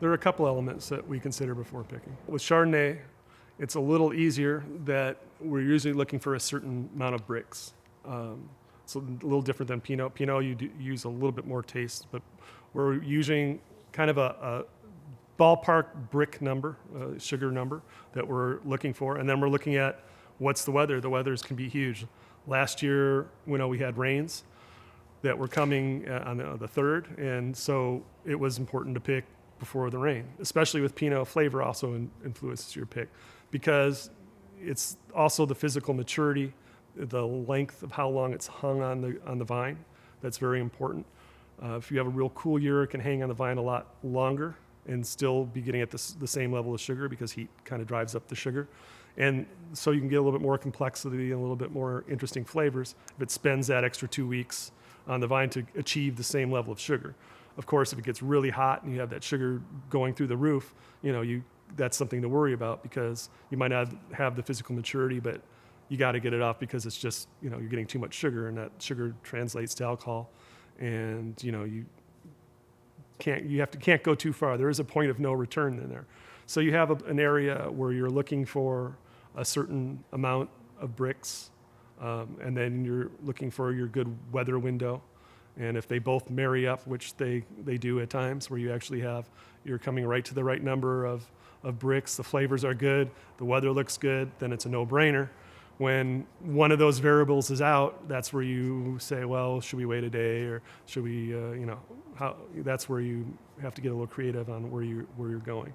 There are a couple elements that we consider before picking. With Chardonnay, it's a little easier that we're usually looking for a certain amount of bricks. So a little different than Pinot. Pinot, you use a little bit more taste, but we're using kind of a ballpark brick number, sugar number that we're looking for. And then we're looking at what's the weather. The weathers can be huge. Last year, we had rains that were coming on the 3rd, and so it was important to pick before the rain, especially with Pinot. Flavor also influences your pick because it's also the physical maturity, the length of how long it's hung on the vine. That's very important. If you have a real cool year, it can hang on the vine a lot longer and still be getting at the same level of sugar because heat kind of drives up the sugar. And so you can get a little bit more complexity and a little bit more interesting flavors if it spends that extra 2 weeks on the vine to achieve the same level of sugar. Of course, if it gets really hot and you have that sugar going through the roof, that's something to worry about because you might not have the physical maturity, but you got to get it off because it's just, you're getting too much sugar, and that sugar translates to alcohol, and you can't go too far. There is a point of no return in there. So you have an area where you're looking for a certain amount of bricks, and then you're looking for your good weather window. And if they both marry up, which they do at times, where you're coming right to the right number of bricks, the flavors are good, the weather looks good, then it's a no-brainer. When one of those variables is out, that's where you say, well, should we wait a day, or should we, that's where you have to get a little creative on where you're going.